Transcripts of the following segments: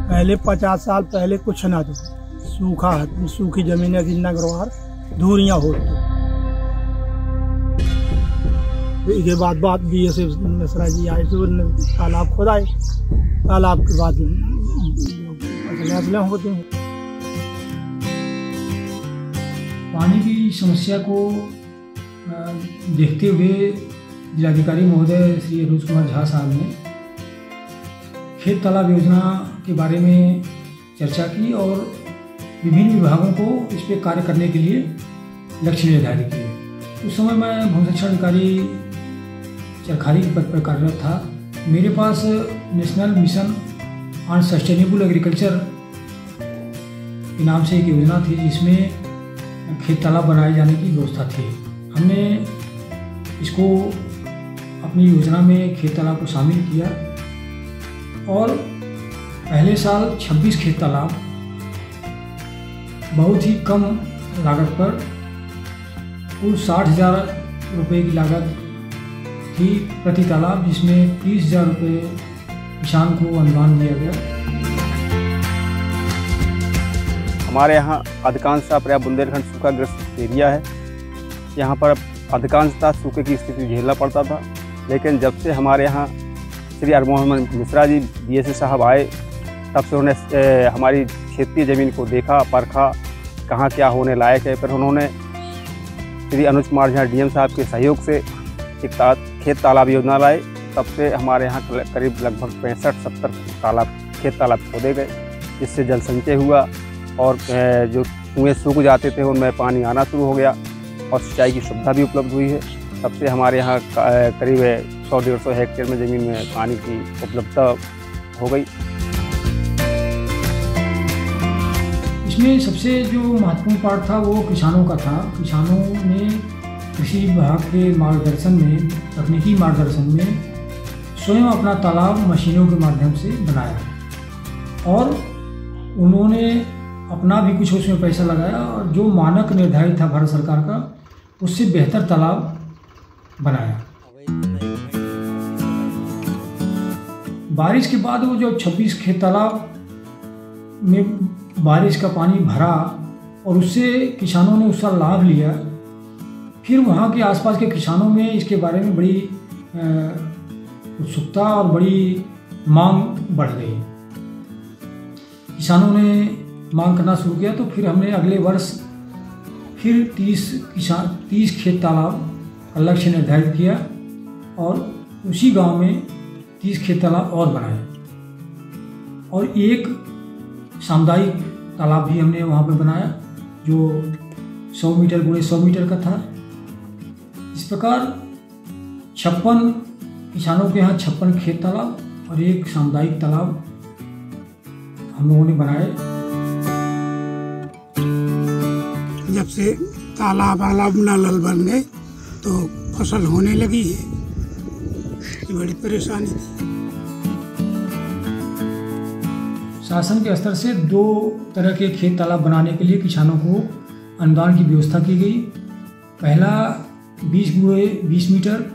पहले 50 साल पहले कुछ ना था, सूखी जमीनें गिरना गरवार धूरियाँ होती। इसके बाद BSF मिश्रा जी आए तो तालाब खोदाए, तालाब के बाद फसलें होती हैं। पानी की समस्या को देखते हुए जिलाधिकारी महोदय श्री अनुज कुमार झा साहब ने खेत तालाब योजना के बारे में चर्चा की और विभिन्न विभागों को इस पर कार्य करने के लिए लक्ष्य निर्धारित किए। उस समय मैं भू संरक्षण अधिकारी चरखारी के पद पर कार्यरत था। मेरे पास national mission on sustainable agriculture के नाम से एक योजना थी जिसमें खेत तालाब बनाए जाने की व्यवस्था थी। हमने इसको अपनी योजना में खेत तालाब को शामिल किया और पहले साल 26 खेत तालाब बहुत ही कम लागत पर कुल 60,000 रुपये की लागत थी प्रति तालाब, जिसमें 30,000 रुपये किसान को अनुदान दिया गया। हमारे यहाँ अधिकांशतः पर्याप्त बुंदेलखंड सूखाग्रस्त एरिया है। यहाँ पर अधिकांशतः सूखे की स्थिति झेलना पड़ता था, लेकिन जब से हमारे यहाँ श्री मोहम्मद मिश्रा जी BSF साहब आए तब से उन्होंने हमारी क्षेत्रीय ज़मीन को देखा, परखा, कहाँ क्या होने लायक है। फिर उन्होंने श्री अनुज कुमार झा DM साहब के सहयोग से एक खेत तालाब योजना लाए। तब से हमारे यहाँ करीब लगभग 65-70 खेत तालाब खोदे गए, जिससे जल संचय हुआ और जो कुएँ सूख जाते थे उनमें पानी आना शुरू हो गया और सिंचाई की सुविधा भी उपलब्ध हुई है। तब से हमारे यहाँ करीब 100-150 हेक्टेयर में ज़मीन में पानी की उपलब्धता हो गई। इसमें सबसे जो महत्वपूर्ण पार्ट था वो किसानों का था। किसानों ने कृषि विभाग के मार्गदर्शन में, तकनीकी मार्गदर्शन में स्वयं अपना तालाब मशीनों के माध्यम से बनाया और उन्होंने अपना भी कुछ उसमें पैसा लगाया और जो मानक निर्धारित था भारत सरकार का, उससे बेहतर तालाब बनाया। बारिश के बाद वो जो 26 खेत तालाब में बारिश का पानी भरा और उससे किसानों ने उसका लाभ लिया। फिर वहाँ के आसपास के किसानों में इसके बारे में बड़ी उत्सुकता और बड़ी मांग बढ़ गई। किसानों ने मांग करना शुरू किया तो फिर हमने अगले वर्ष फिर 30 खेत तालाब का लक्ष्य निर्धारित किया और उसी गांव में 30 खेत तालाब और बनाए और एक सामुदायिक तालाब भी हमने वहाँ पे बनाया जो 100 मीटर गुणे 100 मीटर का था। इस प्रकार 56 किसानों के यहाँ 56 खेत तालाब और एक सामुदायिक तालाब हम लोगों ने बनाए। जब से तालाब नल बन गए तो फसल होने लगी है, ये बड़ी परेशानी थी। शासन के स्तर से 2 तरह के खेत तालाब बनाने के लिए किसानों को अनुदान की व्यवस्था की गई। पहला 20 गुणे 20 मीटर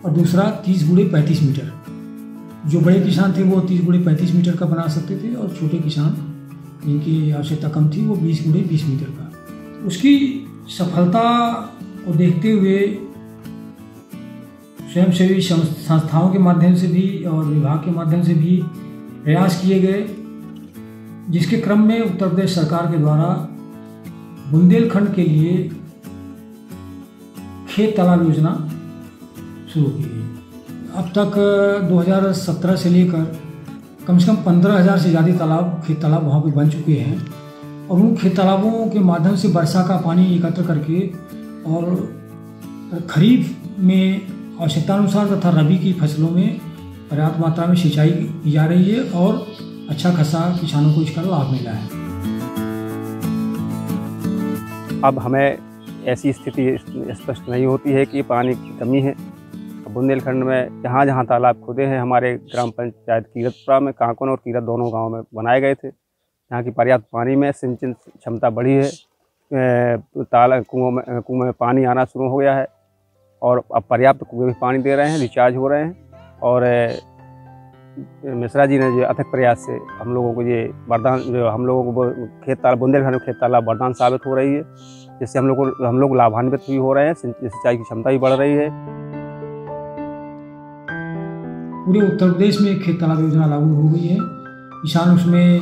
और दूसरा 30 गुणे 35 मीटर। जो बड़े किसान थे वो 30 गुणे 35 मीटर का बना सकते थे और छोटे किसान जिनकी आवश्यकता कम थी वो 20 गुणे 20 मीटर का। उसकी सफलता को देखते हुए स्वयंसेवी संस्थाओं के माध्यम से भी और विभाग के माध्यम से भी प्रयास किए गए, जिसके क्रम में उत्तर प्रदेश सरकार के द्वारा बुंदेलखंड के लिए खेत तालाब योजना शुरू की गई। अब तक 2017 से लेकर कम से कम 15,000 से ज़्यादा खेत तालाब वहाँ पे बन चुके हैं और उन खेत तालाबों के माध्यम से वर्षा का पानी एकत्र करके और खरीफ में आवश्यकतानुसार तथा रबी की फसलों में पर्याप्त मात्रा में सिंचाई की जा रही है और अच्छा खासा किसानों को इसका लाभ मिला है। अब हमें ऐसी स्थिति स्पष्ट नहीं होती है कि पानी की कमी है। बुंदेलखंड में जहाँ जहाँ तालाब खुदे हैं हमारे ग्राम पंचायत कीरतपुरा में, कांकोन और कीरत दोनों गांव में बनाए गए थे। यहाँ की पर्याप्त पानी में सिंचन क्षमता बढ़ी है, कुओं में पानी आना शुरू हो गया है और अब पर्याप्त कुएँ में पानी दे रहे हैं, रिचार्ज हो रहे हैं और मिश्रा जी ने जो अथक प्रयास से हम लोगों को ये वरदान, जो हम लोगों को खेत तालाब बुंदेलखंड खेत तालाब वरदान साबित हो रही है, जिससे हम लोग लाभान्वित भी हो रहे हैं, सिंचाई की क्षमता भी बढ़ रही है। पूरे उत्तर प्रदेश में खेत तालाब योजना लागू हो गई है। किसान उसमें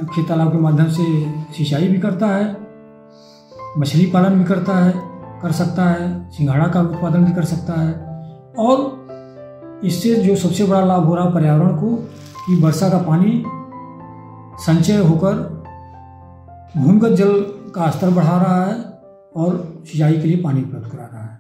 खेत तालाब के माध्यम से सिंचाई भी करता है, मछली पालन भी कर सकता है, सिंघाड़ा का उत्पादन भी कर सकता है, और इससे जो सबसे बड़ा लाभ हो रहा है पर्यावरण को कि वर्षा का पानी संचय होकर भूमिगत जल का स्तर बढ़ा रहा है और सिंचाई के लिए पानी उपलब्ध करा रहा है।